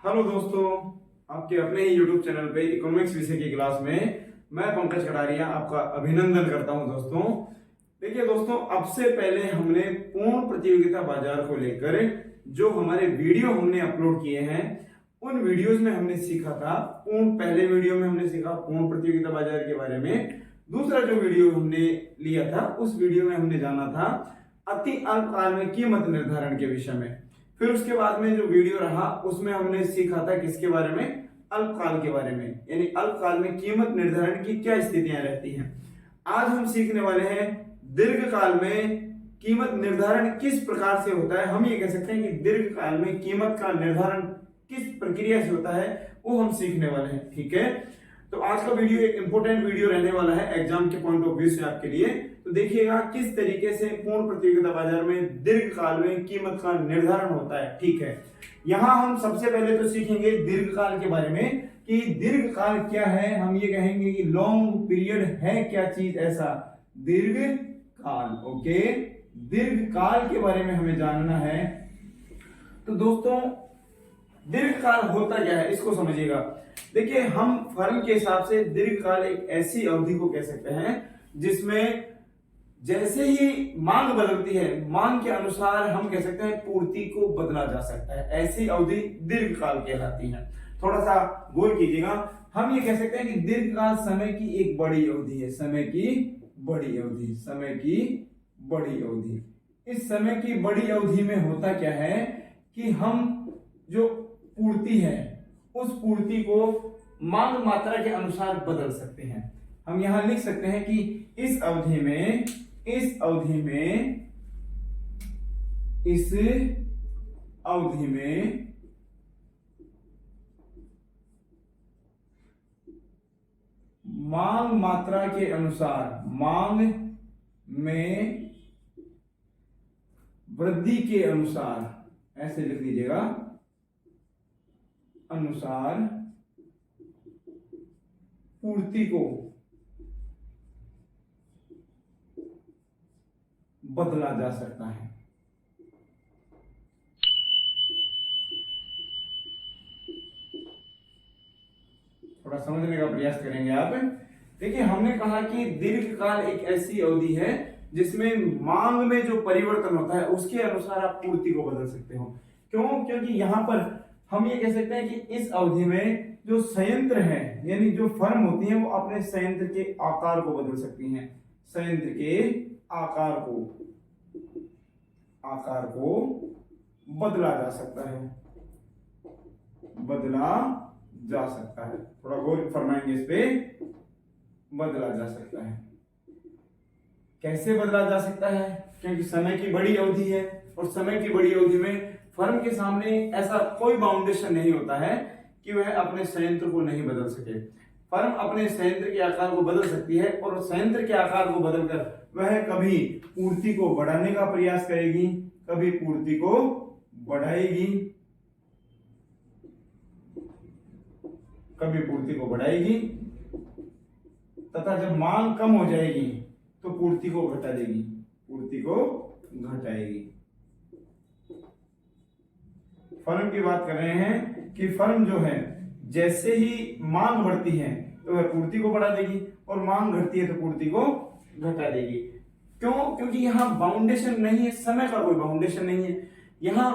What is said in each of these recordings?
Hello दोस्तों, आपके अपने ही यूट्यूब चैनल पे इकोनॉमिक्स विषय की क्लास में मैं पंकज कटारिया आपका अभिनंदन करता हूं। दोस्तों देखिए दोस्तों, अब से पहले हमने पूर्ण प्रतियोगिता बाजार को लेकर जो हमारे वीडियो हमने अपलोड किए हैं, उन वीडियोस में हमने सीखा था। पहले वीडियो में हमने सीखा पूर्ण प्रतियोगिता बाजार के बारे में। दूसरा जो वीडियो हमने लिया था, उस वीडियो में हमने जाना था अति अल्पकाल में कीमत निर्धारण के विषय में। फिर उसके बाद में जो वीडियो रहा उसमें हमने सीखा था किसके बारे में, अल्पकाल के बारे में, यानी अल्पकाल में कीमत निर्धारण की क्या स्थितियां रहती हैं। आज हम सीखने वाले हैं दीर्घकाल में कीमत निर्धारण किस प्रकार से होता है। हम ये कह सकते हैं कि दीर्घकाल में कीमत का निर्धारण किस प्रक्रिया से होता है, वो हम सीखने वाले हैं। ठीक है, तो आज का वीडियो एक इंपॉर्टेंट वीडियो रहने वाला है एग्जाम के पॉइंट ऑफ व्यू से आपके लिए। तो देखिएगा किस तरीके से पूर्ण प्रतियोगिता बाजार में दीर्घकाल में कीमत का निर्धारण होता है। ठीक है, यहां हम सबसे पहले तो सीखेंगे दीर्घकाल के बारे में कि दीर्घकाल क्या है। हम ये कहेंगे कि लॉन्ग पीरियड है क्या चीज, ऐसा दीर्घकाल। ओके, दीर्घकाल के बारे में हमें जानना है। तो दोस्तों दीर्घकाल होता क्या है, इसको समझिएगा। देखिए, हम फर्म के हिसाब से दीर्घकाल एक ऐसी अवधि को कह सकते हैं जिसमें जैसे ही मांग बदलती है, मांग के अनुसार हम कह सकते हैं पूर्ति को बदला जा सकता है। ऐसी अवधि दीर्घकाल कहलाती है। थोड़ा सा गौर कीजिएगा, हम ये कह सकते हैं कि दीर्घकाल समय की एक बड़ी अवधि है। समय की बड़ी अवधि, समय की बड़ी अवधि। इस समय की बड़ी अवधि में होता क्या है कि हम जो पूर्ति है उस पूर्ति को मांग मात्रा के अनुसार बदल सकते हैं। हम यहां लिख सकते हैं कि इस अवधि में मांग मात्रा के अनुसार, मांग में वृद्धि के अनुसार, ऐसे लिख दीजिएगा, अनुसार पूर्ति को बदला जा सकता है। थोड़ा समझने का प्रयास करेंगे आप। देखिए, हमने कहा कि दीर्घकाल एक ऐसी अवधि है जिसमें मांग में जो परिवर्तन होता है उसके अनुसार आप पूर्ति को बदल सकते हो। क्यों? क्योंकि यहां पर हम ये कह सकते हैं कि इस अवधि में जो संयंत्र है, यानी जो फर्म होती है, वो अपने संयंत्र के आकार को बदल सकती हैं। संयंत्र के आकार को बदला जा सकता है, बदला जा सकता है। थोड़ा गौर फरमाएंगे इस पे। बदला जा सकता है। कैसे बदला जा सकता है? क्योंकि समय की बड़ी अवधि है और समय की बड़ी अवधि में फर्म के सामने ऐसा कोई बाउंडेशन नहीं होता है कि वह अपने संयंत्र को नहीं बदल सके। फर्म अपने संयंत्र के आकार को बदल सकती है और संयंत्र के आकार को बदलकर वह कभी पूर्ति को बढ़ाने का प्रयास करेगी, कभी पूर्ति को बढ़ाएगी, कभी पूर्ति को बढ़ाएगी, तथा जब मांग कम हो जाएगी तो पूर्ति को घटा देगी, पूर्ति को घटाएगी। फर्म की बात कर रहे हैं कि फर्म जो है जैसे ही मांग बढ़ती है तो वह पूर्ति को बढ़ा देगी और मांग घटती है तो पूर्ति को घटा देगी। क्यों? क्योंकि यहाँ बाउंडेशन नहीं है, समय का कोई बाउंडेशन नहीं है। यहाँ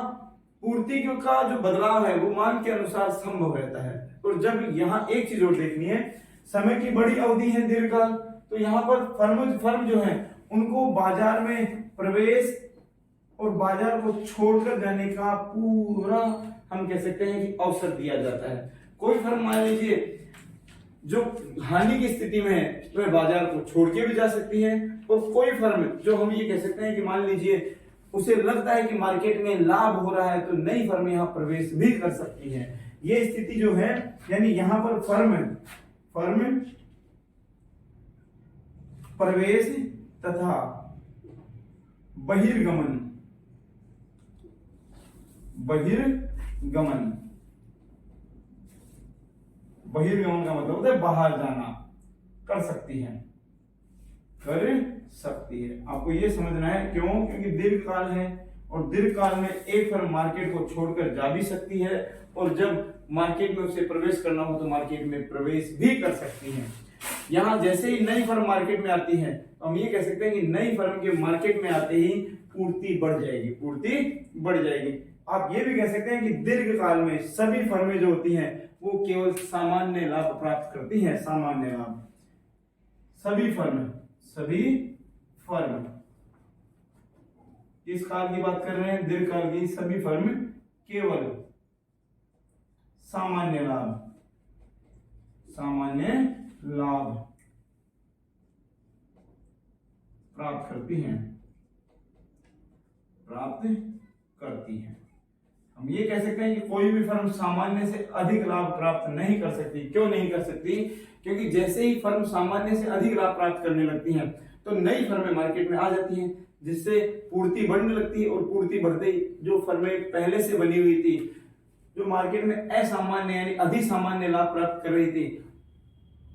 पूर्ति का जो बदलाव है वो मांग के अनुसार संभव रहता है। और जब यहाँ एक चीज और देखनी है, समय की बड़ी अवधि है दीर्घकाल, तो यहाँ पर फर्म जो है उनको बाजार में प्रवेश और बाजार को छोड़कर जाने का पूरा हम कह सकते हैं कि अवसर दिया जाता है। कोई फर्म मान लीजिए जो हानि की स्थिति में है वह बाजार को छोड़ के भी जा सकती है, और कोई फर्म जो हम ये कह सकते हैं कि मान लीजिए उसे लगता है कि मार्केट में लाभ हो रहा है तो नई फर्म यहाँ प्रवेश भी कर सकती है। ये स्थिति जो है, यानी यहाँ पर फर्म प्रवेश तथा बहिर्गमन का मतलब होता है बाहर जाना, कर सकती है। आपको ये समझना है। क्यों? क्योंकि दीर्घकाल है और दीर्घकाल में एक फर्म मार्केट को छोड़कर जा भी सकती है और जब मार्केट में उसे प्रवेश करना हो तो मार्केट में प्रवेश भी कर सकती है। यहाँ जैसे ही नई फर्म मार्केट में आती है तो हम ये कह सकते हैं कि नई फर्म के मार्केट में आते ही पूर्ति बढ़ जाएगी, पूर्ति बढ़ जाएगी। आप ये भी कह सकते हैं कि दीर्घकाल में सभी फर्में जो होती हैं वो केवल सामान्य लाभ प्राप्त करती हैं, सामान्य लाभ। सभी फर्म किस काल की बात कर रहे हैं? दीर्घकाल की। सभी फर्म केवल सामान्य लाभ प्राप्त करती हैं। हम ये कह सकते हैं कि कोई भी फर्म सामान्य से अधिक लाभ प्राप्त नहीं कर सकती। क्यों नहीं कर सकती? क्योंकि जैसे ही फर्म सामान्य से अधिक लाभ प्राप्त करने लगती हैं तो नई फर्में मार्केट में आ जाती हैं, जिससे पूर्ति बढ़ने लगती है और पूर्ति बढ़ते ही जो फर्में पहले से बनी हुई थी, जो मार्केट में असामान्य यानी अधिक सामान्य लाभ प्राप्त कर रही थी,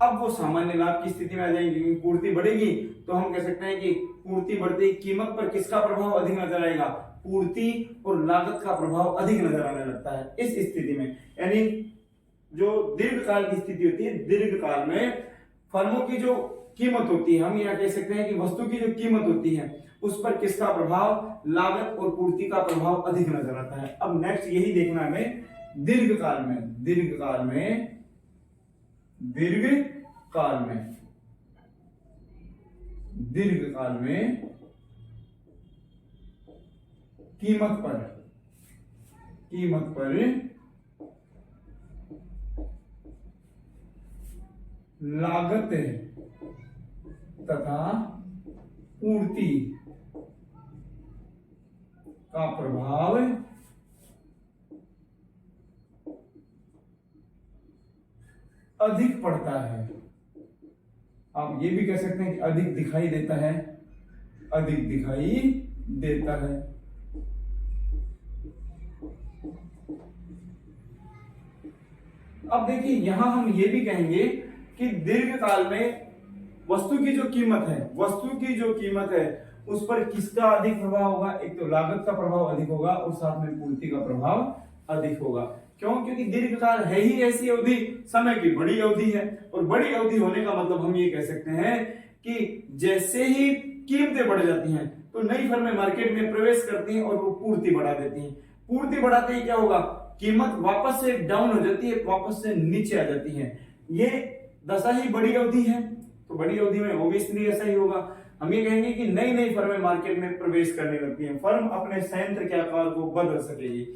अब वो सामान्य लाभ की स्थिति में आ जाएंगी। पूर्ति बढ़ेगी तो हम कह सकते हैं कि पूर्ति बढ़ते ही कीमत पर किसका प्रभाव अधिक नजर आएगा? पूर्ति और लागत का प्रभाव अधिक नजर आने लगता है इस स्थिति में। यानी जो दीर्घकाल की स्थिति होती है, दीर्घकाल में फर्मों की जो कीमत होती है, हम यह कह सकते हैं कि वस्तु की जो कीमत होती है उस पर किसका प्रभाव? लागत और पूर्ति का प्रभाव अधिक नजर आता है। अब नेक्स्ट यही देखना हमें दीर्घकाल में कीमत पर लागत तथा पूर्ति का प्रभाव अधिक पड़ता है। आप ये भी कह सकते हैं कि अधिक दिखाई देता है। अब देखिए यहां हम ये भी कहेंगे कि दीर्घकाल में वस्तु की जो कीमत है उस पर किसका अधिक प्रभाव होगा? एक तो लागत का प्रभाव अधिक होगा और साथ में पूर्ति का प्रभाव अधिक होगा। क्यों? क्योंकि दीर्घकाल है ही ऐसी अवधि, समय की बड़ी अवधि है और बड़ी अवधि होने का मतलब हम ये कह सकते हैं कि जैसे ही कीमतें बढ़ जाती हैं तो नई फर्में मार्केट में प्रवेश करती हैं और वो पूर्ति बढ़ा देती हैं। पूर्ति बढ़ाते ही क्या होगा? कीमत वापस से डाउन हो जाती है, वापस से नीचे आ जाती है। ये दशा ही बड़ी अवधि है, तो बड़ी अवधि में ऑब्वियसली ऐसा ही होगा। हम ये कहेंगे कि नई नई फर्में मार्केट में प्रवेश करने लगती हैं, फर्म अपने संयंत्र के आकार को बदल सकेगी।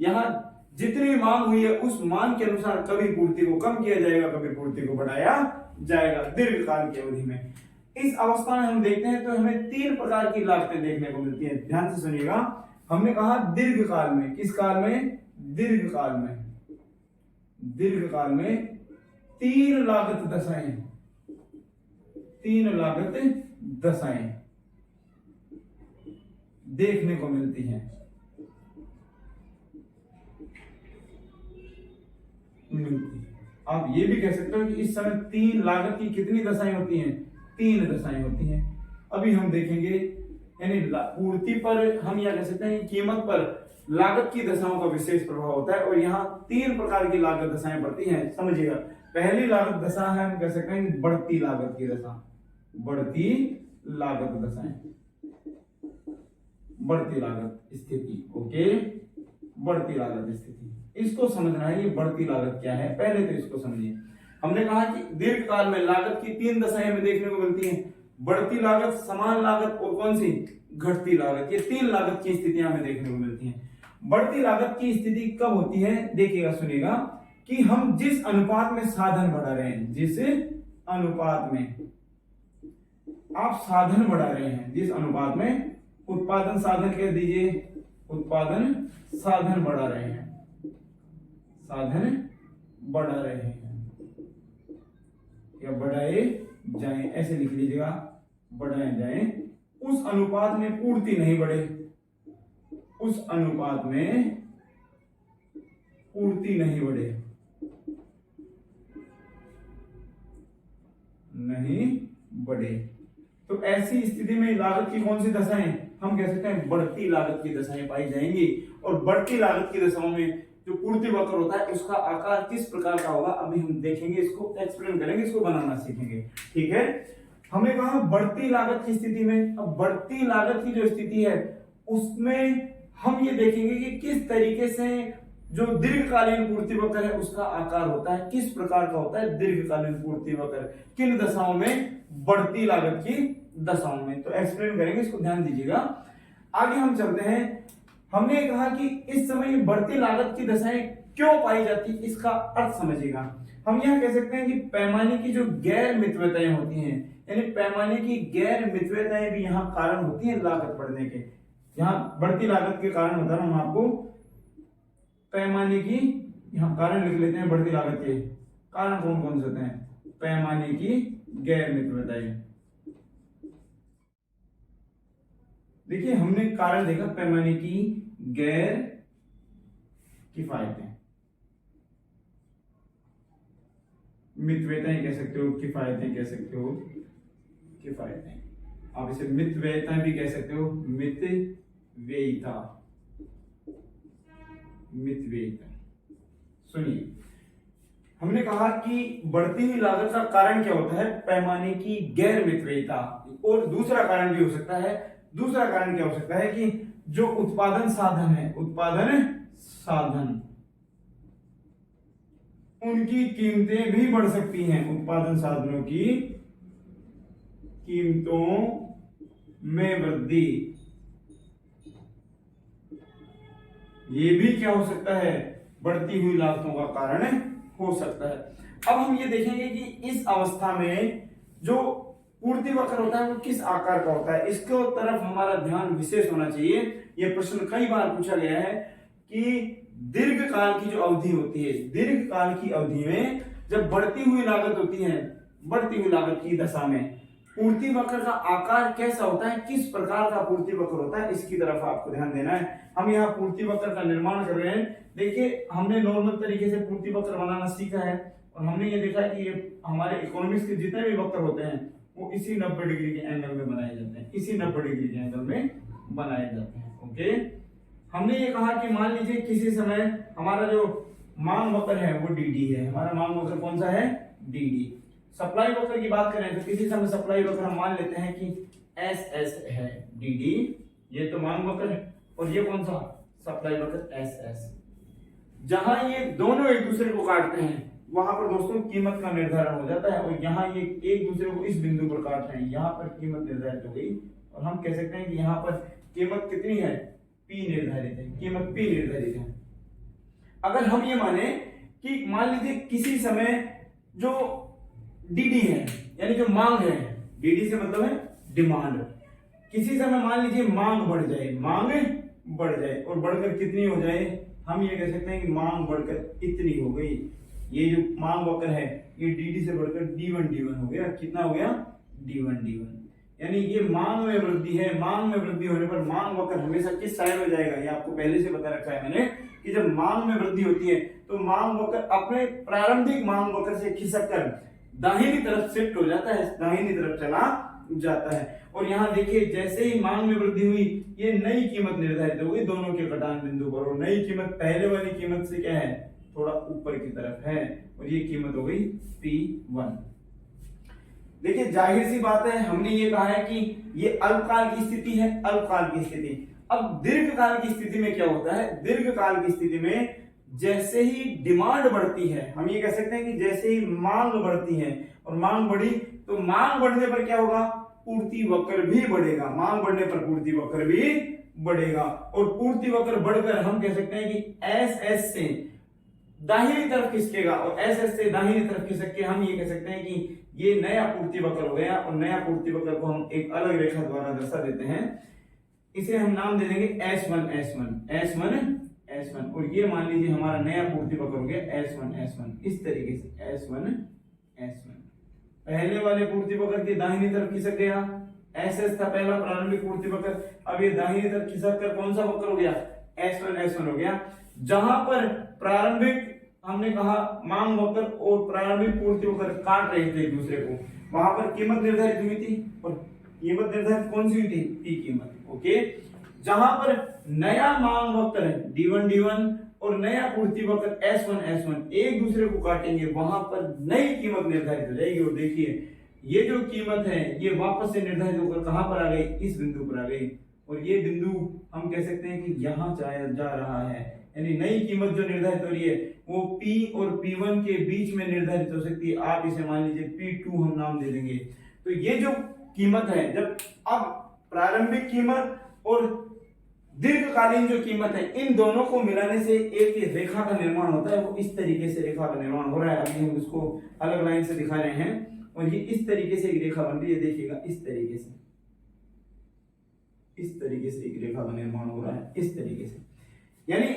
यहाँ जितनी मांग हुई है उस मांग के अनुसार कभी पूर्ति को कम किया जाएगा, कभी पूर्ति को बढ़ाया जाएगा दीर्घकाल की अवधि में। इस अवस्था में हम देखते हैं तो हमें 3 प्रकार की लागतें देखने को मिलती हैं। ध्यान से सुनिएगा, हमने कहा दीर्घकाल में, किस काल में? दीर्घकाल में 3 लागत दशाएं देखने को मिलती हैं। आप ये भी कह सकते हो कि इस समय 3 लागत की कितनी दशाएं होती हैं? 3 दशाएं होती हैं। अभी हम देखेंगे, यानी पूर्ति पर हम यह कह सकते हैं कीमत पर लागत की दशाओं का विशेष प्रभाव होता है और यहाँ 3 प्रकार की लागत दशाएं बढ़ती हैं। समझिएगा, पहली लागत दशा है, हम कह सकते हैं बढ़ती लागत की दशा, बढ़ती लागत स्थिति। ओके, बढ़ती लागत स्थिति, इसको समझना है। ये बढ़ती लागत क्या है, पहले तो इसको समझिए। हमने कहा कि दीर्घकाल में लागत की 3 दशाएं हमें देखने को मिलती हैं, बढ़ती लागत, समान लागत और कौन सी? घटती लागत। ये 3 लागत की स्थितियां हमें देखने को मिलती हैं। बढ़ती लागत की स्थिति कब होती है? देखिएगा, सुनिएगा कि हम जिस अनुपात में साधन बढ़ा रहे हैं, जिस अनुपात में आप साधन बढ़ा रहे हैं, जिस अनुपात में उत्पादन साधन कह दीजिए, उत्पादन साधन बढ़ा रहे हैं, या बढ़ाए जाएं, ऐसे लिख लीजिएगा, बढ़ाए जाएं, उस अनुपात में पूर्ति नहीं बढ़े, उस अनुपात में पूर्ति नहीं बढ़े, तो ऐसी स्थिति में लागत की कौन सी दशाएं? हम कह सकते हैं बढ़ती लागत की दशाएं पाई जाएंगी। और बढ़ती लागत की दशाओं में जो पूर्ति वक्र होता है उसका आकार किस प्रकार का होगा अभी हम देखेंगे, इसको एक्सप्लेन करेंगे, इसको बनाना सीखेंगे। ठीक है, हमने कहा बढ़ती लागत की स्थिति में, अब बढ़ती लागत की जो स्थिति है उसमें हम ये देखेंगे कि किस तरीके से जो दीर्घकालीन पूर्ति वक्र है उसका आकार होता है, किस प्रकार का होता है दीर्घकालीन पूर्ति वक्र, किन दशाओं में, बढ़ती लागत की दशाओं में। तो एक्सप्लेन करेंगे, इसको ध्यान दीजिएगा। आगे हम चलते हैं। हमने कहा कि इस समय बढ़ती लागत की दशाएं क्यों पाई जाती, इसका अर्थ समझिएगा। हम यह कह सकते हैं कि पैमाने की जो गैर मितव्यताएं होती हैं, यानी पैमाने की गैर मितव्यताएं भी यहाँ कारण होती हैं लागत बढ़ने के। यहाँ बढ़ती लागत के कारण बता रहा हूं आपको, पैमाने की, यहाँ कारण लिख लेते हैं, बढ़ती लागत के कारण कौन कौन से होते हैं, पैमाने की गैर मितव्यताएं। देखिए हमने कारण देखा पैमाने की गैर किफायतें, मितव्यताएं कह सकते हो, किफायतें कह सकते हो, किफायतें, आप इसे मितव्ययता भी कह सकते हो, मितव्ययिता, मितव्ययिता। सुनिए, हमने कहा कि बढ़ती हुई लागत का कारण क्या होता है, पैमाने की गैर मितव्ययिता। और दूसरा कारण भी हो सकता है, दूसरा कारण क्या हो सकता है कि जो उत्पादन साधन है, उत्पादन साधन, उनकी कीमतें भी बढ़ सकती हैं, उत्पादन साधनों की कीमतों में वृद्धि, ये भी क्या हो सकता है, बढ़ती हुई लागतों का कारण हो सकता है। अब हम ये देखेंगे कि इस अवस्था में जो पूर्ति वक्र होता है वो किस आकार का होता है, इसको तरफ हमारा ध्यान विशेष होना चाहिए। यह प्रश्न कई बार पूछा गया है कि दीर्घ काल की जो अवधि होती है, दीर्घ काल की अवधि में जब बढ़ती हुई लागत होती है, बढ़ती हुई लागत की दशा में पूर्ति वक्र का आकार कैसा होता है, किस प्रकार का पूर्ति वक्र होता है, इसकी तरफ आपको ध्यान देना है। हम यहाँ पूर्ति वक्र का निर्माण कर रहे हैं। देखिए हमने नॉर्मल तरीके से पूर्ति वक्र बनाना सीखा है और हमने ये देखा है कि ये हमारे इकोनॉमिक्स के जितने भी वक्र होते हैं वो इसी 90 डिग्री के एंगल में बनाए जाते हैं, इसी 90 डिग्री के एंगल में बनाए जाते हैं। ओके, हमने ये कहा कि मान लीजिए किसी समय हमारा जो मांग वक्र है वो डी है, हमारा मांग वक्र कौन सा है, डी। सप्लाई वक्र की बात करें तो किसी समय सप्लाई वक्र हम मान लेते हैं कि एस है, डी, ये तो मांग वक्र है, और ये कौन सा, सप्लाई वक्र एस। जहां ये दोनों एक दूसरे को काटते हैं वहां पर दोस्तों कीमत का निर्धारण हो जाता है, और यहाँ ये एक दूसरे को इस बिंदु पर काट रहे हैं, यहाँ पर कीमत निर्धारित हो गई, और हम कह सकते हैं कि यहाँ पर कीमत कितनी है, पी निर्धारित है, कीमत पी निर्धारित है। अगर हम ये माने कि मान लीजिए किसी समय जो डी है, यानी जो मांग है, डी से मतलब है डिमांड, किसी समय मान लीजिए मांग बढ़ जाए, मांग बढ़ जाए और बढ़कर कितनी हो जाए, हम ये कह सकते हैं कि मांग बढ़कर इतनी हो गई। ये जो मांग वक्र है ये डी से बढ़कर D1 हो गया, कितना हो गया, D1, यानी ये मांग में वृद्धि है। मांग में वृद्धि होने पर मांग वक्र हमेशा किस साइड में जाएगा, ये आपको पहले से बता रखा है मैंने कि जब मांग में वृद्धि होती है तो मांग वक्र अपने प्रारंभिक मांग वक्र से खिसक कर दाहिनी तरफ शिफ्ट हो जाता है, दाहिनी तरफ चला जाता है। और यहाँ देखिए जैसे ही मांग में वृद्धि हुई ये नई कीमत निर्धारित हो गई दोनों के कटान बिंदु पर, और नई कीमत पहले वाली कीमत से क्या है, थोड़ा ऊपर की तरफ है, और ये कीमत हो गई P1। देखिए जाहिर सी बात है, हमने ये कहा है कि ये अल्पकाल की स्थिति है, अल्पकाल की स्थिति। अब दीर्घकाल की स्थिति में क्या होता है, दीर्घकाल की स्थिति में जैसे ही डिमांड बढ़ती है, हम ये कह सकते हैं कि जैसे ही मांग बढ़ती है, और मांग बढ़ी तो मांग बढ़ने पर क्या होगा, पूर्ति वक्र भी बढ़ेगा, मांग बढ़ने पर पूर्ति वक्र भी बढ़ेगा, और पूर्ति वक्र बढ़कर हम कह सकते हैं कि एस से दाहिनी तरफ खिसकेगा, और एस से दाहिनी तरफ खिसक के हम ये कह सकते हैं कि ये नया पूर्ति वक्र हो गया, और नया पूर्ति वक्र को हम एक अलग रेखा द्वारा दर्शा देते हैं। इसे हम नाम दे देंगे S1, और ये मान लीजिए हमारा नया पूर्ति वक्र हो गया S1, इस तरीके से S1। पहले वाले पूर्ति वक्र की दाहिनी तरफ खिसक गया, SS था पहला प्रारंभिक पूर्ति वक्र, अब ये दाहिनी तरफ खिसक कर कौन सा वक्र हो गया, S1 हो गया। जहां पर प्रारंभिक हमने कहा मांग वक्र और प्रारंभिक पूर्ति वक्र काट रहे थे एक दूसरे को, वहां पर कीमत निर्धारित हुई थी, और कीमत निर्धारित कौन सी हुई थी, पी कीमत। ओके। जहां पर नया मांग वक्र D1 और नया पूर्ति वक्र S1 एक दूसरे को काटेंगे, वहां पर नई कीमत निर्धारित हो जाएगी। और देखिए ये जो कीमत है ये वापस से निर्धारित होकर कहां पर आ गई, इस बिंदु पर आ गई। और ये बिंदु हम कह सकते हैं कि यहां जा रहा है, यानी नई कीमत जो निर्धारित हो रही है वो P और P1 के बीच में निर्धारित हो सकती है। आप इसे मान लीजिए P2 हम नाम दे देंगे। तो ये जो कीमत है, जब अब प्रारंभिक कीमत और दीर्घकालीन जो कीमत है, इन दोनों को मिलाने से एक रेखा का निर्माण होता है। वो इस तरीके से रेखा का निर्माण हो रहा है। अभी हम इसको अलग लाइन से दिखा रहे हैं और ये इस तरीके से एक रेखा बन रही है। देखिएगा इस तरीके से एक रेखा का निर्माण हो रहा है, इस तरीके से। यानी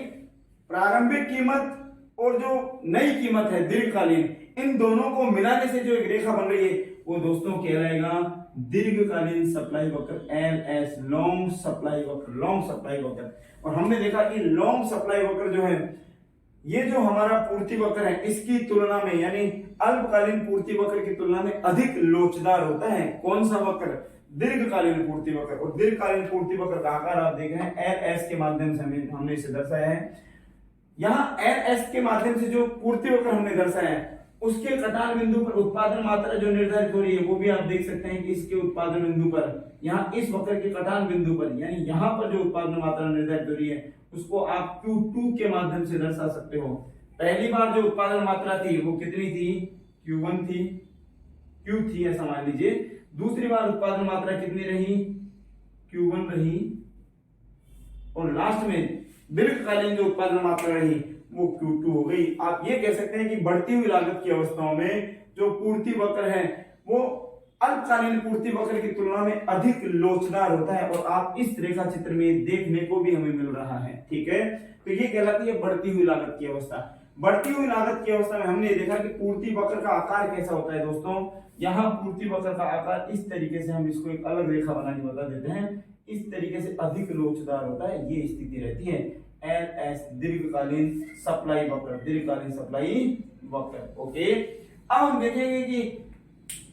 प्रारंभिक कीमत और जो नई कीमत है दीर्घकालीन, इन दोनों को मिलाने से जो एक रेखा बन रही है वो दोस्तों कहलाएगा दीर्घकालीन सप्लाई वक्र, LS लॉन्ग सप्लाई वक्र। और हमने देखा कि लॉन्ग सप्लाई वक्र जो है, ये जो हमारा पूर्ति वक्र है इसकी तुलना में, यानी अल्पकालीन पूर्ति वक्र की तुलना में अधिक लोचदार होता है। कौन सा वक्र? दीर्घकालीन पूर्ति वक्र। और दीर्घकालीन पूर्ति वक्र का आकार आप देख रहे हैं LS के माध्यम से हमने इसे दर्शाया है। यहाँ LS के माध्यम से जो पूर्ति वक्र हमने दर्शाया है उसके कटान बिंदु पर उत्पादन मात्रा जो निर्धारित हो रही है वो भी आप देख सकते हैं कि इसके उत्पादन बिंदु पर, यहाँ इस वक्र के कटान बिंदु पर, यानी यहाँ पर जो उत्पादन मात्रा निर्धारित हो रही है उसको आप Q2 के माध्यम से दर्शा सकते हो। पहली बार जो उत्पादन मात्रा थी वो कितनी थी? Q1 थी, Q थी ऐसा मान लीजिए। दूसरी बार उत्पादन मात्रा कितनी रही? Q1 रही। और लास्ट में दीर्घकालीन जो उत्पादन मात्रा रही वो Q2 हो गई। आप ये कह सकते हैं कि बढ़ती हुई लागत की अवस्थाओं में जो पूर्ति वक्र है वो अल्पकालीन पूर्ति वक्र की तुलना में अधिक लोचदार होता है। और आप इस रेखा चित्र में देखने को भी हमें मिल रहा है, ठीक है। तो ये कहलाती है बढ़ती हुई लागत की अवस्था। बढ़ती हुई लागत की अवस्था में हमने देखा कि पूर्ति वक्र का आकार कैसा होता है दोस्तों। यहाँ पूर्ति वक्र का आकार इस तरीके से, हम इसको एक अलग रेखा बना के बता देते हैं, इस तरीके से अधिक लोचदार होता है। ये स्थिति रहती है LS दीर्घकालीन सप्लाई वक्र, ओके। अब हम देखेंगे कि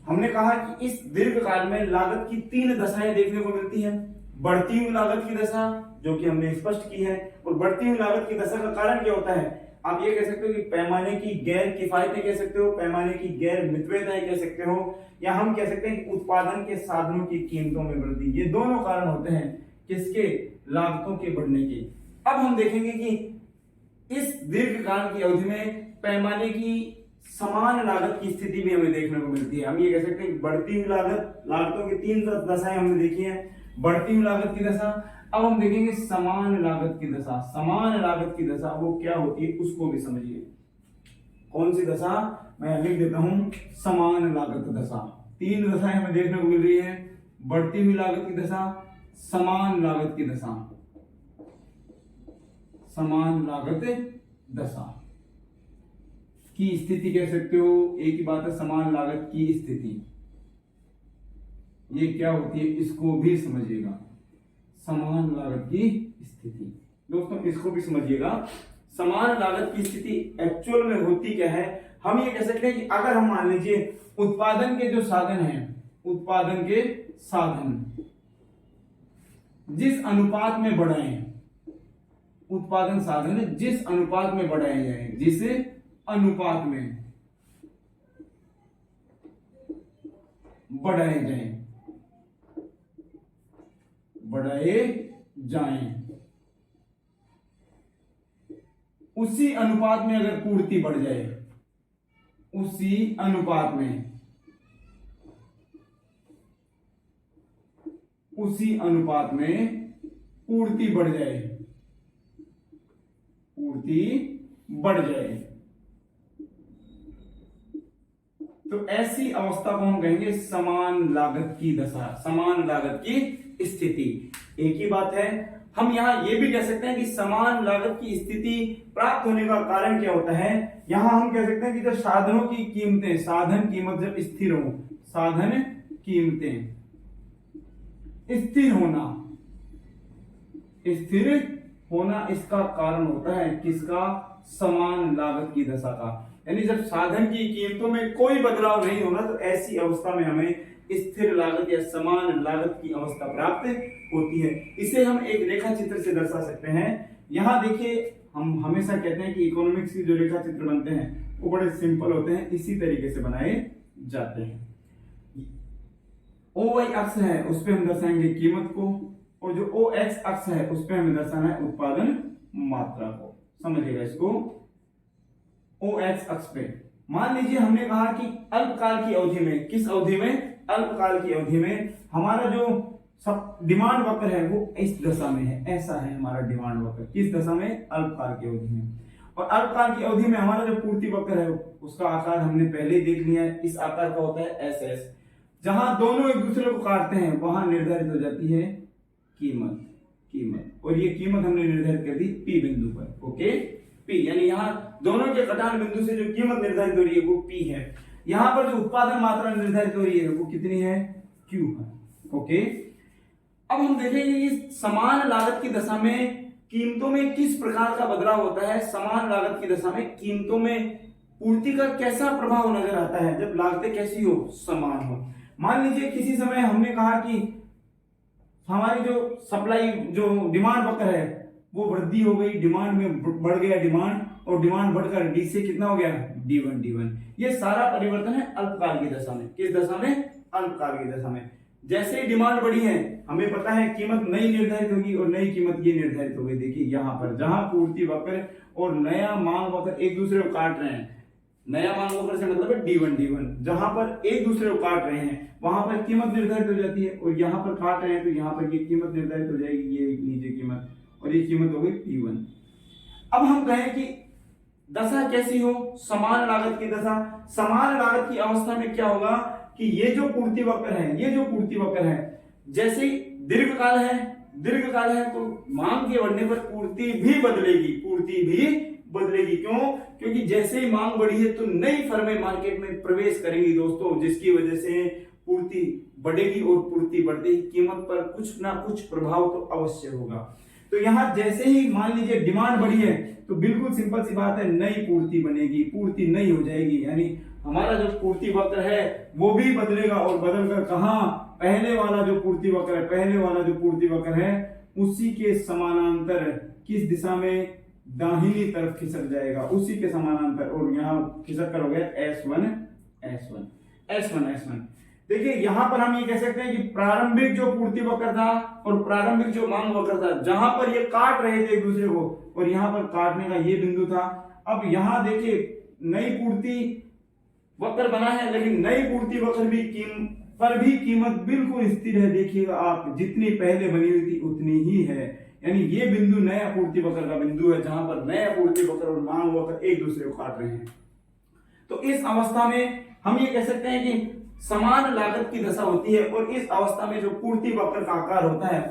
हमने कहा कि इस दीर्घकाल में लागत की 3 दशाएं देखने को मिलती हैं। बढ़ती हुई लागत की दशा जो कि हमने स्पष्ट की है, और बढ़ती हुई लागत की दशा का कारण क्या होता है? आप ये कह सकते हो कि पैमाने की गैर किफायतें कह सकते हो, पैमाने की गैर मितव्यताएं कह सकते हो, या हम कह सकते हैं कि उत्पादन के साधनों की कीमतों में वृद्धि। ये दोनों कारण होते हैं किसके? लागतों के बढ़ने के। अब हम देखेंगे कि इस दीर्घकाल की अवधि में पैमाने की समान लागत की स्थिति भी हमें देखने को मिलती है। हम ये कह सकते हैं बढ़ती हुई लागतों की 3 दशाएं हमने देखी हैं। बढ़ती हुई लागत की दशा, अब हम देखेंगे समान लागत की दशा। समान लागत की दशा वो क्या होती है उसको भी समझिए। कौन सी दशा? मैं लिख देता हूं, समान लागत दशा। 3 दशाएं हमें देखने को मिल रही है, बढ़ती हुई लागत की दशा, समान लागत की दशा। समान लागत दशा की स्थिति कह सकते हो। एक ही बात है, समान लागत की स्थिति ये क्या होती है इसको भी समझिएगा। समान लागत की स्थिति दोस्तों इसको भी समझिएगा। समान लागत की स्थिति एक्चुअल में होती क्या है? हम ये कह सकते हैं कि अगर हम मान लीजिए उत्पादन के जो साधन हैं, उत्पादन के साधन जिस अनुपात में बढ़ाए, उत्पादन साधन जिस अनुपात में बढ़ाए जाए, जिस अनुपात में बढ़ाए जाएं, उसी अनुपात में अगर पूर्ति बढ़ जाए, उसी अनुपात में पूर्ति बढ़ जाए, तो ऐसी अवस्था को हम कहेंगे समान लागत की दशा, समान लागत की स्थिति। एक ही बात है, हम यहां ये भी कह सकते हैं कि समान लागत की स्थिति प्राप्त होने का कारण क्या होता है। यहां हम कह सकते हैं कि जब साधनों की कीमतें, साधन कीमत जब स्थिर हो, साधन कीमतें स्थिर होना इसका कारण होता है किसका? समान लागत की दशा का। यानी जब साधन की कीमतों में कोई बदलाव नहीं होना तो ऐसी अवस्था में हमें स्थिर लागत या समान लागत की अवस्था प्राप्त होती है। इसे हम एक रेखा चित्र से दर्शा सकते हैं। यहाँ देखिए, हम हमेशा कहते हैं कि इकोनॉमिक्स की जो रेखा चित्र बनते हैं वो बड़े सिंपल होते हैं, इसी तरीके से बनाए जाते हैं। ओ वाई अक्ष है उस पर हम दर्शाएंगे कीमत को, और जो ओ एक्स अक्ष है उस पर हमें दर्शाना है उत्पादन मात्रा को। समझिएगा इसको। ओ एक्स अक्ष पे मान लीजिए हमने कहा कि अल्पकाल की अवधि में, किस अवधि में? अल्पकाल की अवधि में हमारा जो सब डिमांड वक्र है वो इस दशा में है। ऐसा है हमारा डिमांड वक्र, किस दशा में? अल्पकाल की अवधि में। और अल्पकाल की अवधि में हमारा जो पूर्ति वक्र है उसका आकार हमने पहले ही देख लिया है, इस आकार का होता है एस एस। जहां दोनों एक दूसरे को काटते हैं वहां निर्धारित हो जाती है कीमत। और ये कीमत हमने निर्धारित कर दी पी बिंदु पर। ओके, पी यानी यहाँ दोनों के कटान बिंदु से जो कीमत निर्धारित हो रही है वो पी है। यहाँ पर जो उत्पादन मात्रा निर्धारित हो रही है वो कितनी है? क्यू है। ओके, अब हम देखेंगे कि समान लागत की दशा में कीमतों में किस प्रकार का बदलाव होता है। समान लागत की दशा में कीमतों में पूर्ति का कैसा प्रभाव नजर आता है जब लागतें कैसी हो? समान हो। मान लीजिए किसी समय हमने कहा कि हमारी जो सप्लाई, जो डिमांड वक्र है वो वृद्धि हो गई, डिमांड में बढ़ गया डिमांड, और डिमांड बढ़कर डी से कितना हो गया? D1। ये सारा परिवर्तन है अल्पकाल की दशा में। किस दशा में? अल्पकाल की दशा में। जैसे ही डिमांड बढ़ी है हमें पता है कीमत नई निर्धारित होगी, और नई कीमत ये निर्धारित हो गई। देखिए यहाँ पर जहां पूर्ति वक्र और नया मांग वक्र एक दूसरे को काट रहे हैं, नया मांग वक्र से मतलब है D1, जहां पर एक दूसरे को काट रहे हैं वहां पर कीमत निर्धारित हो जाती है, और यहाँ पर काट रहे हैं तो यहाँ पर ये कीमत निर्धारित हो जाएगी, ये नीचे कीमत, और ये कीमत हो गई P1। अब हम कहें कि दशा कैसी हो? समान लागत की दशा। समान लागत की अवस्था में क्या होगा कि ये जो पूर्ति वक्र है, जैसे दीर्घकाल है तो मांग के बढ़ने पर पूर्ति भी बदलेगी। क्यों? क्योंकि जैसे ही मांग बढ़ी है तो नई फर्में मार्केट में प्रवेश करेंगी दोस्तों, जिसकी वजह से पूर्ति बढ़ेगी, और पूर्ति बढ़ते ही कीमत पर कुछ ना कुछ प्रभाव तो अवश्य होगा। तो यहाँ जैसे ही मान लीजिए डिमांड बढ़ी है तो बिल्कुल सिंपल सी बात है, नई पूर्ति बनेगी, पूर्ति नई हो जाएगी, यानी हमारा जो पूर्ति वक्र है वो भी बदलेगा, और बदलकर कहां? पहले वाला जो पूर्ति वक्र है उसी के समानांतर किस दिशा में? दाहिनी तरफ खिसक जाएगा, उसी के समानांतर, और यहाँ खिसक कर हो गया S1। देखिए यहाँ पर हम ये कह सकते हैं कि प्रारंभिक जो पूर्ति वक्र था और प्रारंभिक जो मांग वक्र था, जहां पर ये काट रहे थे एक दूसरे को, और यहाँ पर काटने का ये बिंदु था। अब यहाँ देखिए नई पूर्ति वक्र बना है, लेकिन नई पूर्ति वक्र भी कीमत बिल्कुल स्थिर है। देखिएगा आप, जितनी पहले बनी हुई थी उतनी ही है, यानी ये बिंदु नया पूर्ति वक्र का बिंदु है, जहां पर नया पूर्ति वक्र और मांग वक्र एक दूसरे को काट रहे हैं। तो इस अवस्था में हम ये कह सकते हैं कि समान लागत की दशा होती है, और इस अवस्था में जो पूर्ति वक्र का आकार होता है,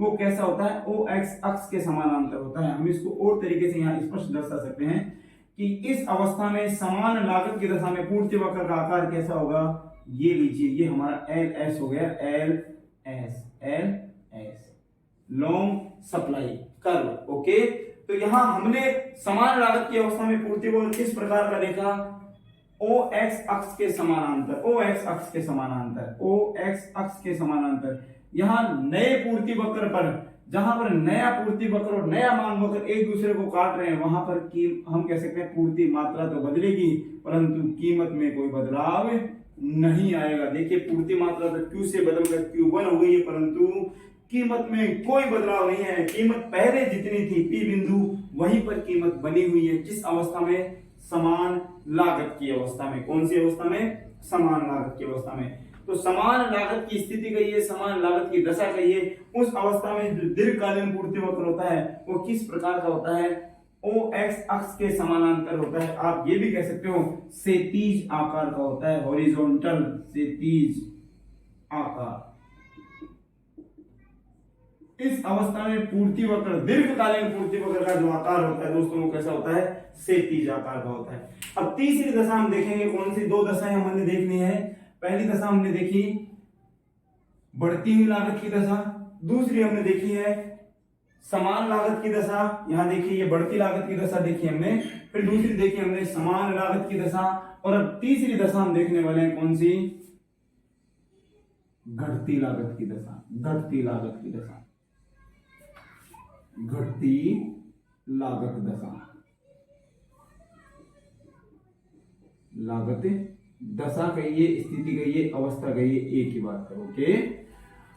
वो कैसा होता है? ओ एक्स अक्ष के समानांतर होता है। हम इसको और तरीके से यहाँ स्पष्ट दर्शा सकते हैं कि इस अवस्था में समान लागत की दशा में पूर्ति वक्र का आकार कैसा होगा? ये लीजिए, ये हमारा एल एस हो गया, L S long supply curve. Okay, तो यहाँ हमने समान लागत की अवस्था में पूर्ति वक्र किस प्रकार का देखा? ओ एक्स अक्ष के समानांतर। यहाँ नए पूर्ति वक्र पर, जहां पर नया पूर्ति वक्र और नया मांग वक्र एक दूसरे को काट रहे हैं, वहां पर हम कह सकते हैं पूर्ति मात्रा तो बदलेगी, परंतु कीमत में कोई बदलाव नहीं आएगा। देखिए पूर्ति मात्रा तो Q से बदलकर Q1 हो गई है, परंतु कीमत में कोई बदलाव नहीं है। कीमत पहले जितनी थी P बिंदु, वहीं पर कीमत बनी हुई है। किस अवस्था में? समान लागत की अवस्था में। कौन सी अवस्था में? समान लागत की अवस्था में। तो समान लागत की स्थिति कहिए, समान लागत की दशा कहिए, उस अवस्था में जो दीर्घकालीन पूर्ति वक्र होता है वो किस प्रकार का होता है? ओ एक्स अक्ष के समानांतर होता है। आप ये भी कह सकते हो क्षैतिज आकार का होता है, हॉरिजॉन्टल क्षैतिज आकार। इस अवस्था में पूर्ति वक्र, दीर्घकालीन पूर्ति वक्र का जो आकार होता है दोस्तों, वो कैसा होता है? क्षैतिज आकार का होता है। अब तीसरी दशा हम देखेंगे, कौन सी? दो दशाएं हमने देखनी है। पहली दशा हमने देखी बढ़ती हुई लागत की दशा, दूसरी हमने देखी है समान लागत की दशा। यहां देखिए ये बढ़ती लागत की दशा देखी हमने, फिर दूसरी देखी हमने समान लागत की दशा, और अब तीसरी दशा हम देखने वाले हैं कौन सी? घटती लागत की दशा, घटती लागत की दशा, घटती लागत दशा, लागत दशा कहिए, स्थिति कहिए, अवस्था कहिए, एक ही बात है। ओके,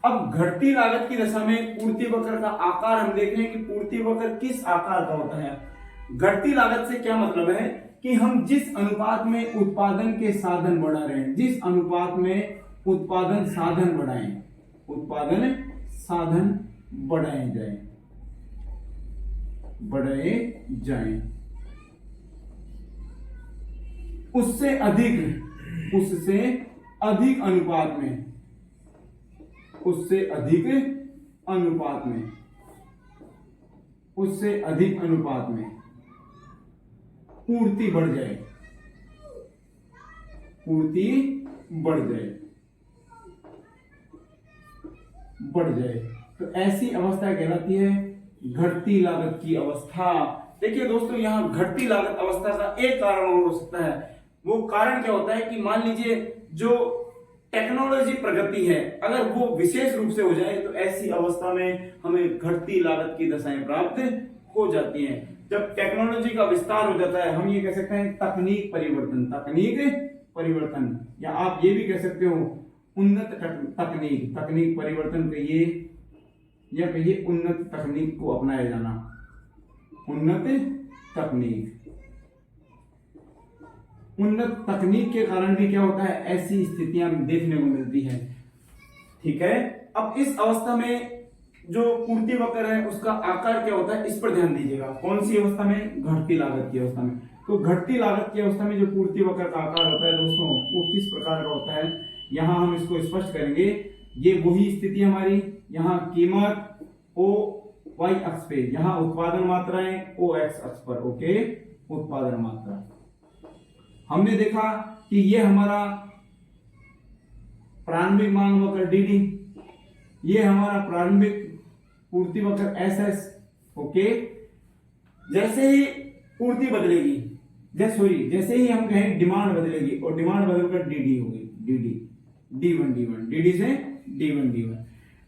अब घटती लागत की दशा में पूर्ति वक्र का आकार हम देख रहे हैं कि पूर्ति वक्र किस आकार का होता है। घटती लागत से क्या मतलब है कि हम जिस अनुपात में उत्पादन के साधन बढ़ा रहे हैं, जिस अनुपात में उत्पादन साधन बढ़ाएं, उत्पादन साधन बढ़ाए जाएं, उससे अधिक अनुपात में, उससे अधिक अनुपात में पूर्ति बढ़ जाए, तो ऐसी अवस्था कहलाती है घटती लागत की अवस्था। देखिए दोस्तों, यहां घटती लागत अवस्था का एक कारण और हो सकता है। वो कारण क्या होता है कि मान लीजिए जो टेक्नोलॉजी प्रगति है, अगर वो विशेष रूप से हो जाए तो ऐसी अवस्था में हमें घटती लागत की दशाएं प्राप्त हो जाती हैं। जब टेक्नोलॉजी का विस्तार हो जाता है, हम ये कह सकते हैं तकनीक परिवर्तन, या आप ये भी कह सकते हो उन्नत तकनीक परिवर्तन कहिए, या कहिए उन्नत तकनीक को अपनाया जाना, उन्नत तकनीक के कारण भी क्या होता है, ऐसी स्थितियां देखने को मिलती है। ठीक है, अब इस अवस्था में जो पूर्ति वक्र है उसका आकार क्या होता है, इस पर ध्यान दीजिएगा। कौन सी अवस्था में, घटती लागत की अवस्था में। तो घटती लागत की अवस्था में जो पूर्ति वक्र का आकार होता है दोस्तों, वो किस प्रकार का होता है, यहां हम इसको स्पष्ट करेंगे। ये वही स्थिति हमारी, यहाँ कीमत ओ वाई अक्ष पे, यहाँ उत्पादन मात्राएं ओ एक्स अक्ष पर। ओके, उत्पादन मात्रा हमने देखा कि ये हमारा प्रारंभिक मांग वक्र डीडी, ये हमारा प्रारंभिक पूर्ति वक्र एसएस। ओके, जैसे ही पूर्ति बदलेगी, जैसे ही हम कहें डिमांड बदलेगी, और डिमांड बदलकर डीडी होगी, डीडी से D1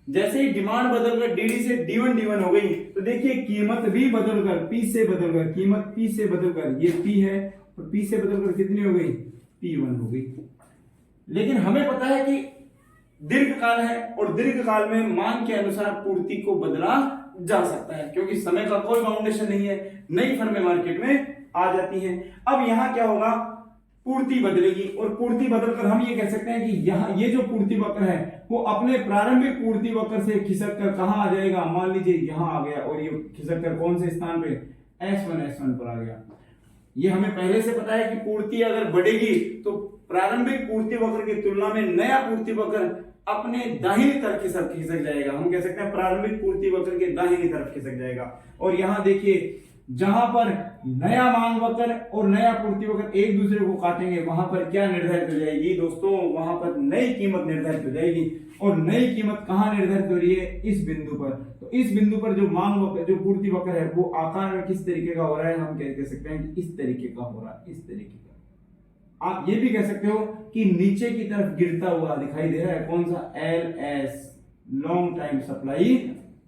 जैसे ही डिमांड बदलकर डीडी से D1 हो गई, तो देखिए कीमत भी बदलकर P से बदलकर, कीमत P से बदलकर, ये P है तो P से बदलकर कितनी हो गई, P1 हो गई। लेकिन हमें पता है कि दीर्घकाल है, और दीर्घकाल में मांग के अनुसार पूर्ति को बदला जा सकता है, क्योंकि समय का कोई बाउंडेशन नहीं है, नई फर्में मार्केट में आ जाती हैं। अब यहां क्या होगा, पूर्ति बदलेगी, और पूर्ति बदलकर हम ये कह सकते हैं कि यहाँ ये जो पूर्ति वक्र है वो अपने प्रारंभिक पूर्ति वक्र से खिसक कर कहां आ जाएगा, मान लीजिए यहां आ गया, और ये खिसक कर कौन से स्थान पे, S1 पर आ गया। ये हमें पहले से पता है कि पूर्ति अगर बढ़ेगी तो प्रारंभिक पूर्ति वक्र की तुलना में नया पूर्ति वक्र अपने दाहिनी तरफ खिसक जाएगा। हम कह सकते हैं प्रारंभिक पूर्ति वक्र के दाहिनी तरफ खिसक जाएगा। और यहां देखिए, जहां पर नया मांग वक्र और नया पूर्ति वक्र एक दूसरे को काटेंगे, वहां पर क्या निर्धारित हो जाएगी दोस्तों, वहां पर नई कीमत निर्धारित हो जाएगी। और नई कीमत कहां निर्धारित हो रही है, इस बिंदु पर। तो इस बिंदु पर जो मांग वक्र, जो पूर्ति वक्र है, वो आकार में किस तरीके का हो रहा है, हम कह सकते हैं कि इस तरीके का हो रहा है, इस तरीके का। आप ये भी कह सकते हो कि नीचे की तरफ गिरता हुआ दिखाई दे रहा है, कौन सा, LS, long time supply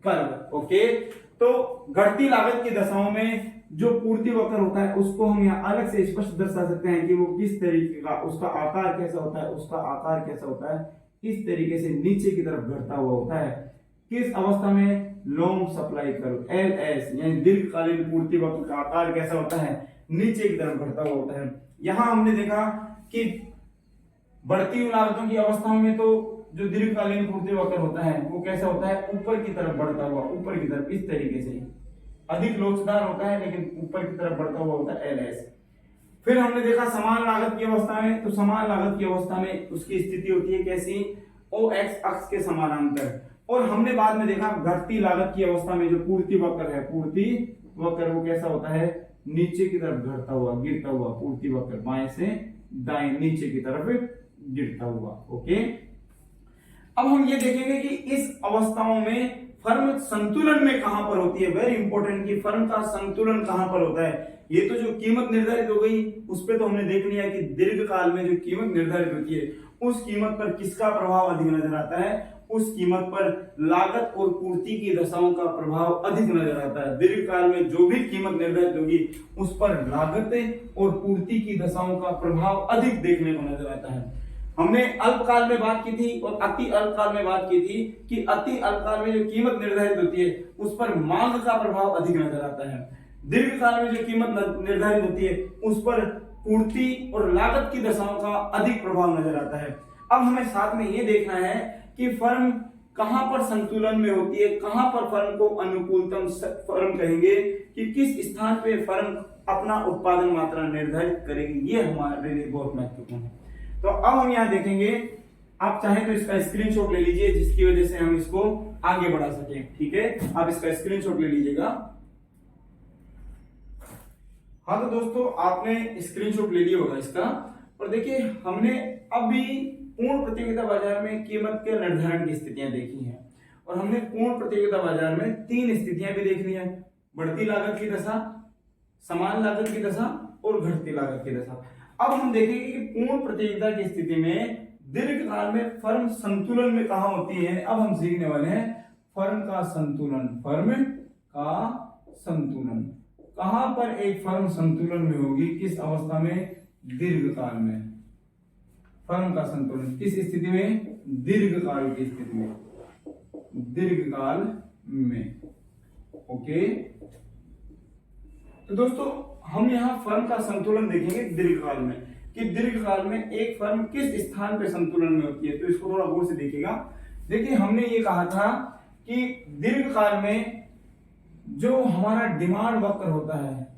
curve. Okay, तो घटती लागत की दशाओं में जो पूर्ति वक्र होता है उसको हम यहाँ अलग से स्पष्ट दर्शा सकते हैं कि वो किस तरीके का, उसका आकार कैसा होता है, उसका आकार कैसा होता है, इस तरीके से नीचे की तरफ घटता हुआ होता है। किस अवस्था में, लॉन्ग सप्लाई कर्व, LS, यानी दीर्घकालीन पूर्ति वक्र का आकार कैसा होता है, नीचे की तरफ घटता हुआ होता है। यहां हमने देखा कि बढ़ती हुई लागतों की अवस्थाओं में तो जो दीर्घकालीन पूर्ति वक्र होता है वो कैसा होता है, ऊपर की तरफ बढ़ता हुआ, ऊपर की तरफ, इस तरीके से अधिक लोचदार होता है, लेकिन ऊपर की तरफ बढ़ता हुआ होता है, LS। फिर हमने देखा समान लागत की अवस्था में, तो समान लागत की अवस्था में उसकी स्थिति होती है कैसी, OX अक्ष के समानांतर। और हमने बाद में देखा घटती लागत की अवस्था में जो पूर्ति वक्र है, पूर्ति वक्र वो कैसा होता है, नीचे की तरफ घटता हुआ, गिरता हुआ, पूर्ति वक्र बाएं से दाएं नीचे की तरफ गिरता हुआ। ओके, अब हम ये देखेंगे कि इस अवस्थाओं में फर्म संतुलन में कहां पर होती है। वेरी इंपॉर्टेंट कि फर्म का संतुलन कहां पर होता है। ये तो जो कीमत निर्धारित हो गई उस पे तो हमने देख लिया कि दीर्घकाल में जो कीमत निर्धारित होती है उस कीमत पर किसका प्रभाव अधिक नजर आता है? उस कीमत पर लागत और पूर्ति की दशाओं का प्रभाव अधिक नजर आता है। दीर्घकाल में जो भी कीमत निर्धारित होगी उस पर लागत और पूर्ति की दशाओं का प्रभाव अधिक देखने को नजर आता है। हमने अल्पकाल में बात की थी और अति अल्पकाल में बात की थी कि अति अल्पकाल में जो कीमत निर्धारित होती है उस पर मांग का प्रभाव अधिक नजर आता है। दीर्घकाल में जो कीमत निर्धारित होती है उस पर पूर्ति और लागत की दशाओं का अधिक प्रभाव नजर आता है। अब हमें साथ में ये देखना है कि फर्म कहां पर संतुलन में होती है, कहां पर फर्म को अनुकूलतम फर्म कहेंगे, कि किस स्थान पे फर्म अपना उत्पादन मात्रा निर्धारित करेगी। ये हमारे लिए बहुत महत्वपूर्ण है। तो अब हम यहाँ देखेंगे, आप चाहें तो इसका स्क्रीनशॉट ले लीजिए जिसकी वजह से हम इसको आगे बढ़ा सकें। ठीक है, आप इसका स्क्रीनशॉट ले लीजिएगा। हाँ तो दोस्तों, आपने स्क्रीनशॉट ले लिया होगा इसका। और देखिए, हमने अभी पूर्ण प्रतियोगिता बाजार में कीमत के निर्धारण की स्थितियां देखी हैं और हमने पूर्ण प्रतियोगिता बाजार में 3 स्थितियां भी देख ली हैं: बढ़ती लागत की दशा, समान लागत की दशा और घटती लागत की दशा। अब हम देखेंगे कि पूर्ण प्रतियोगिता की स्थिति में दीर्घकाल में फर्म संतुलन में कहां होती है। अब हम सीखने वाले हैं फर्म का संतुलन। फर्म का संतुलन कहां पर एक फर्म संतुलन में होगी, किस अवस्था में? दीर्घकाल में। फर्म का संतुलन किस स्थिति में? दीर्घकाल की स्थिति में, दीर्घकाल में। ओके, तो दोस्तों हम यहाँ फर्म का संतुलन देखेंगे दीर्घकाल में, कि दीर्घकाल में एक फर्म किस स्थान पे संतुलन में होती है। तो इसको थोड़ा गौर से देखिएगा। देखिए, हमने ये कहा था कि दीर्घकाल में जो हमारा डिमांड वक्र होता है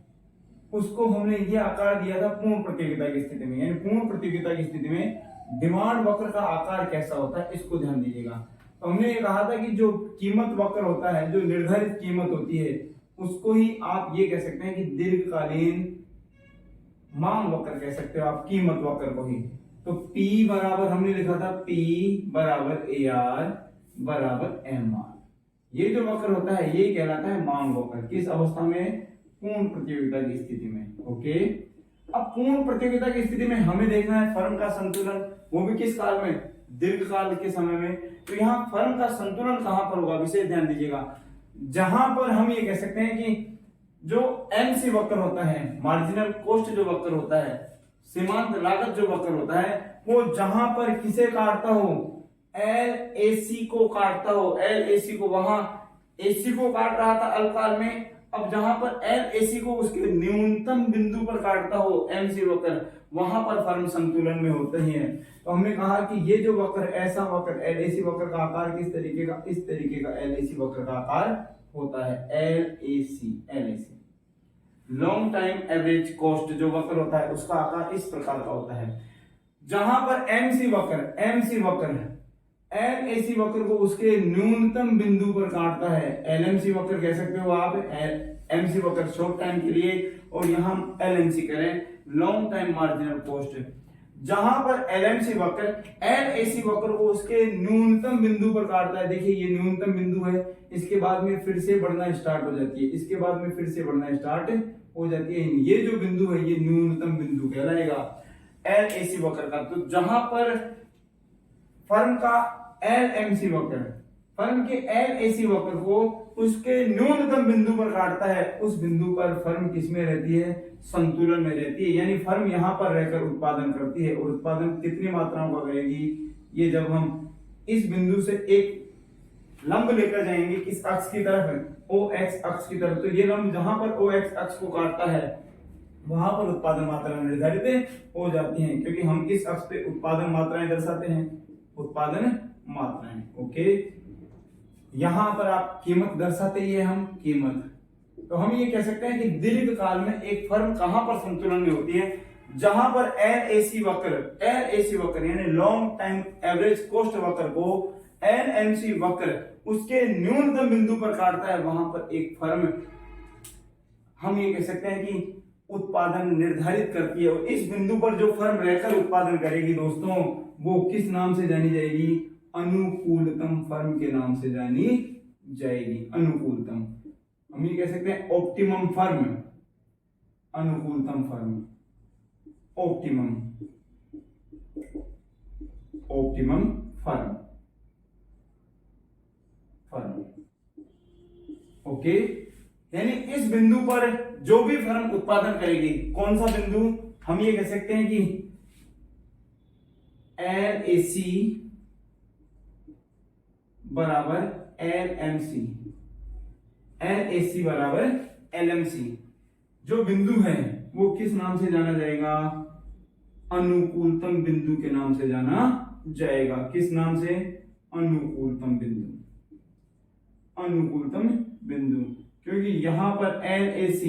उसको हमने ये आकार दिया था पूर्ण प्रतियोगिता की स्थिति में। यानी पूर्ण प्रतियोगिता की स्थिति में डिमांड वक्र का आकार कैसा होता है, इसको ध्यान दीजिएगा। तो हमने ये कहा था कि जो कीमत वक्र होता है, जो निर्धारित कीमत होती है, उसको ही आप ये कह सकते हैं कि दीर्घकालीन मांग वक्र कह सकते हो आप, कीमत वक्र को ही। तो P बराबर हमने लिखा था P बराबर AR बराबर MR। ये जो वक्र होता है ये कहलाता है मांग वक्र। किस अवस्था में? पूर्ण प्रतियोगिता की स्थिति में। ओके, अब पूर्ण प्रतियोगिता की स्थिति में हमें देखना है फर्म का संतुलन, वो भी किस काल में? दीर्घकाल के समय में। तो यहाँ फर्म का संतुलन कहां पर होगा, विशेष ध्यान दीजिएगा। जहां पर हम ये कह सकते हैं कि जो MC वक्र होता है, मार्जिनल कॉस्ट जो वक्र होता है, सीमांत लागत जो वक्र होता है, वो जहां पर किसे काटता हो? LAC को काटता हो। LAC को, वहां AC को काट रहा था अल्पकाल में, अब जहां पर LAC को उसके न्यूनतम बिंदु पर काटता हो MC वक्र, वहां पर फर्म संतुलन में होते हैं। तो हमने कहा कि ये जो वक्र, ऐसा वक्र LAC वक्र का आकार किस तरीके का? इस तरीके का LAC वक्र का आकार होता है। LAC long time average cost जो वक्र होता है उसका आकार इस प्रकार का होता है। जहां पर MC वक्र LAC वक्र को उसके न्यूनतम बिंदु पर काटता है, LMC वक्र कह सकते हो आप। MC वक्र शॉर्ट टाइम के लिए, और यहां हम LMC करें, लॉन्ग टाइम मार्जिनल कॉस्ट। जहां पर LMC वक्र LAC वक्र को उसके न्यूनतम बिंदु पर काटता है। देखिए, ये न्यूनतम बिंदु है, इसके बाद में फिर से बढ़ना स्टार्ट हो जाती है, इसके बाद में फिर से बढ़ना स्टार्ट हो जाती है। ये जो बिंदु है ये न्यूनतम बिंदु कहलाएगा LAC वक्र का। तो जहां पर फर्म का LMC वक्र फर्म के LAC वक्र को उसके न्यूनतम बिंदु पर काटता है, उस बिंदु पर फर्म किसमें रहती है? संतुलन में रहती है। यानी फर्म यहां पर रहकर उत्पादन करती है, और उत्पादन कितनी मात्राओं का करेगी? ये जब हम इस बिंदु से एक लंब लेकर जाएंगे किस अक्ष की तरफ? OX अक्ष की तरफ। तो ये लंब जहां पर OX अक्ष को काटता है वहां पर उत्पादन मात्रा निर्धारित हो जाती हैं, क्योंकि हम किस अक्ष पे उत्पादन मात्राएं दर्शाते हैं? उत्पादन मात्राएं। ओके, यहां पर आप कीमत दर्शाते ही है, हम कीमत। तो हम ये कह सकते हैं कि दीर्घकाल में एक फर्म कहां पर संतुलन में होती है? जहां पर LAC वक्र यानी लॉन्ग टाइम एवरेज कॉस्ट वक्र को LMC वक्र उसके न्यूनतम बिंदु पर काटता है, वहां पर एक फर्म, हम ये कह सकते हैं कि उत्पादन निर्धारित करती है। और इस बिंदु पर जो फर्म रहकर उत्पादन करेगी दोस्तों, वो किस नाम से जानी जाएगी? अनुकूलतम फर्म के नाम से जानी जाएगी। अनुकूलतम, हम ये कह सकते हैं ऑप्टिमम फर्म, अनुकूलतम firm, optimum optimum firm. Okay, यानी इस बिंदु पर जो भी फर्म उत्पादन करेगी, कौन सा बिंदु, हम ये कह सकते हैं कि LAC बराबर LMC, LAC बराबर LMC, जो बिंदु है वो किस नाम से जाना जाएगा, अनुकूलतम बिंदु के नाम से जाना जाएगा। किस नाम से, अनुकूलतम बिंदु, अनुकूलतम बिंदु, क्योंकि यहां पर LAC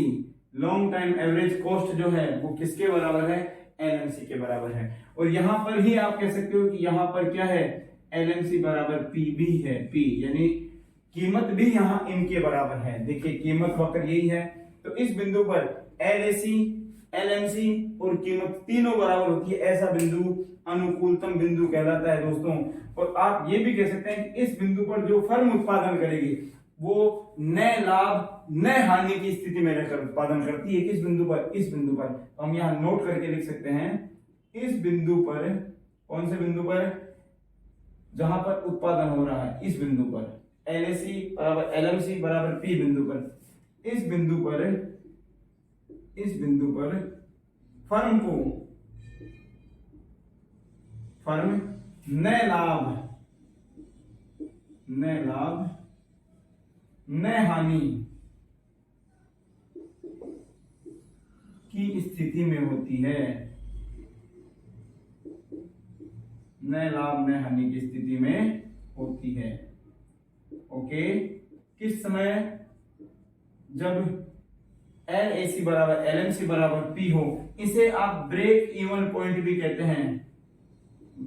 long time average cost जो है वो किसके बराबर है, LMC के बराबर है। और यहां पर ही आप कह सकते हो कि यहां पर क्या है, LMC बराबर P भी है, P यानी कीमत भी यहां इनके बराबर है। देखिए कीमत वक्र यही है, तो इस बिंदु पर LAC, LMC और कीमत तीनों बराबर होती है, ऐसा बिंदु अनुकूलतम बिंदु कहलाता है दोस्तों। और आप ये भी कह सकते हैं कि इस बिंदु पर जो फर्म उत्पादन करेगी वो नए लाभ नए हानि की स्थिति में रहकर उत्पादन करती है। किस बिंदु पर, इस बिंदु पर। तो हम यहां नोट करके लिख सकते हैं, इस बिंदु पर, कौन से बिंदु पर, जहां पर उत्पादन हो रहा है, इस बिंदु पर LAC बराबर LMC बराबर P बिंदु पर, इस बिंदु पर, इस बिंदु पर फर्म को, फर्म नए लाभ नए हानि की स्थिति में होती है, नए लाभ नए हानि की स्थिति में होती है। ओके, किस समय, जब LAC बराबर LMC बराबर P हो, इसे आप ब्रेक इवन पॉइंट भी कहते हैं,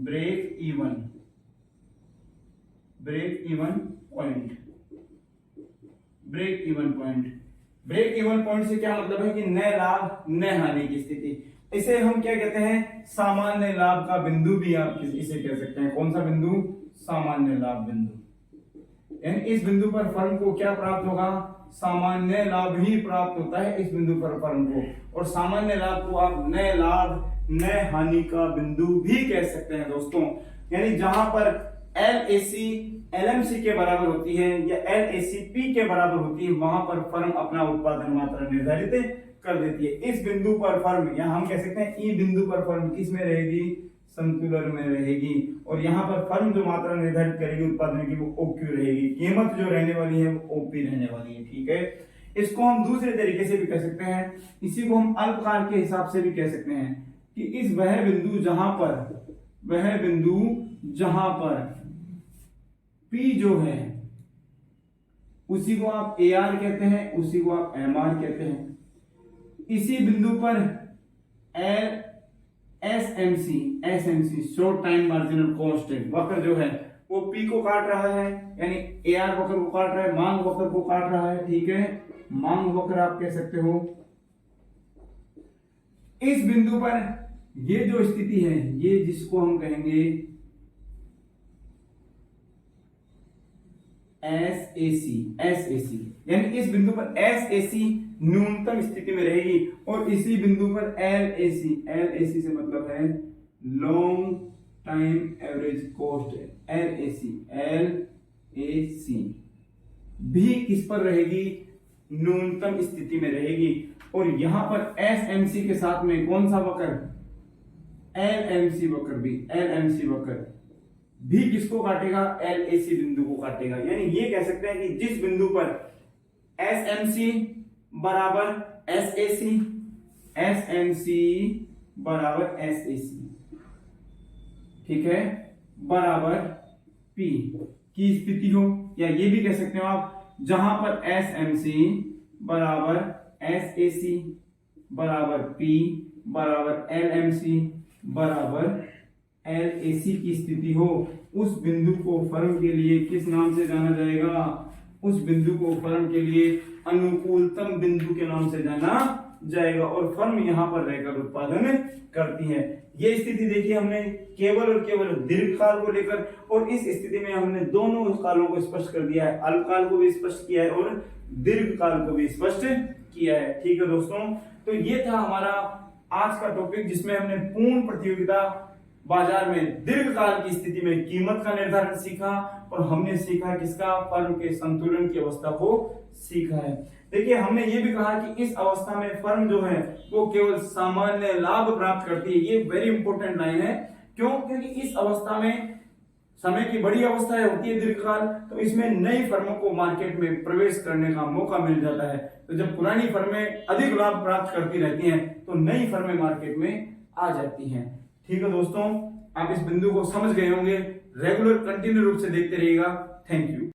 break even point, break even point. Break even point से क्या मतलब है कि नए लाभ नए हानि की स्थिति। इसे हम क्या कहते हैं, सामान्य लाभ का बिंदु भी आप इसे कह सकते हैं। कौन सा बिंदु, सामान्य लाभ बिंदु। यानी इस बिंदु पर फर्म को क्या प्राप्त होगा, सामान्य लाभ ही प्राप्त होता है इस बिंदु पर फर्म को। और सामान्य लाभ को आप नए लाभ नए हानि का बिंदु भी कह सकते हैं दोस्तों। यानी जहां पर LAC LMC के बराबर होती है या LAC P के बराबर होती है, वहां पर फर्म अपना उत्पादन मात्रा निर्धारित कर देती है। इस बिंदु पर फर्म, या हम कह सकते हैं ई बिंदु पर फर्म किस में रहेगी, संतुलन में रहेगी। और यहाँ पर फर्म जो मात्रा निर्धारित करेगी उत्पादन की, वो OQ रहेगी। कीमत जो रहने वाली है वो OP रहने वाली है। ठीक है, इसको हम दूसरे तरीके से भी कह सकते हैं, इसी को हम अल्पकाल के हिसाब से भी कह सकते हैं कि इस वह बिंदु जहां पर P जो है उसी को आप AR कहते हैं, उसी को आप MR कहते हैं। इसी बिंदु पर SMC short time marginal cost वक्र जो है वो P को काट रहा है, यानी AR वक्र को काट रहा है, मांग वक्र को काट रहा है। ठीक है, मांग वक्र आप कह सकते हो। इस बिंदु पर ये जो स्थिति है, ये जिसको हम कहेंगे SAC, यानी इस बिंदु पर SAC न्यूनतम स्थिति में रहेगी। और इसी बिंदु पर LAC से मतलब है long time average cost, LAC भी किस पर रहेगी, न्यूनतम स्थिति में रहेगी। और यहां पर SMC के साथ में कौन सा वक्र, LMC वक्र भी किसको काटेगा, LAC बिंदु को काटेगा। यानी ये कह सकते हैं कि जिस बिंदु पर SMC बराबर SAC, ठीक है, बराबर P की स्थिति हो, या ये भी कह सकते हो आप, जहां पर SMC बराबर SAC बराबर P बराबर LMC बराबर LAC की स्थिति हो, उस बिंदु को फर्म के लिए किस नाम से जाना जाएगा, उस बिंदु को फर्म के लिए अनुकूलतम बिंदु के नाम से जाना जाएगा। और फर्म यहां पर रहकर उत्पादन करती है। ये स्थिति देखिए हमने केवल और केवल दीर्घकाल को लेकर, और इस स्थिति में हमने दोनों कालों को स्पष्ट कर दिया है, अल्पकाल को भी स्पष्ट किया है और दीर्घकाल को भी स्पष्ट किया है। ठीक है दोस्तों, तो ये था हमारा आज का टॉपिक, जिसमें हमने पूर्ण प्रतियोगिता बाजार में दीर्घकाल की स्थिति में कीमत का निर्धारण सीखा, और हमने सीखा किसका, फर्म के संतुलन की अवस्था को सीखा है। देखिए हमने ये भी कहा कि इस अवस्था में फर्म जो है वो केवल सामान्य लाभ प्राप्त करती है। ये वेरी इंपॉर्टेंट लाइन है। क्यों? क्योंकि इस अवस्था में समय की बड़ी अवस्था होती है दीर्घकाल, तो इसमें नई फर्मों को मार्केट में प्रवेश करने का मौका मिल जाता है। तो जब पुरानी फर्में अधिक लाभ प्राप्त करती रहती हैं तो नई फर्में मार्केट में आ जाती हैं। ठीक है दोस्तों, आप इस बिंदु को समझ गए होंगे। रेगुलर कंटिन्यू रूप से देखते रहिएगा। Thank you.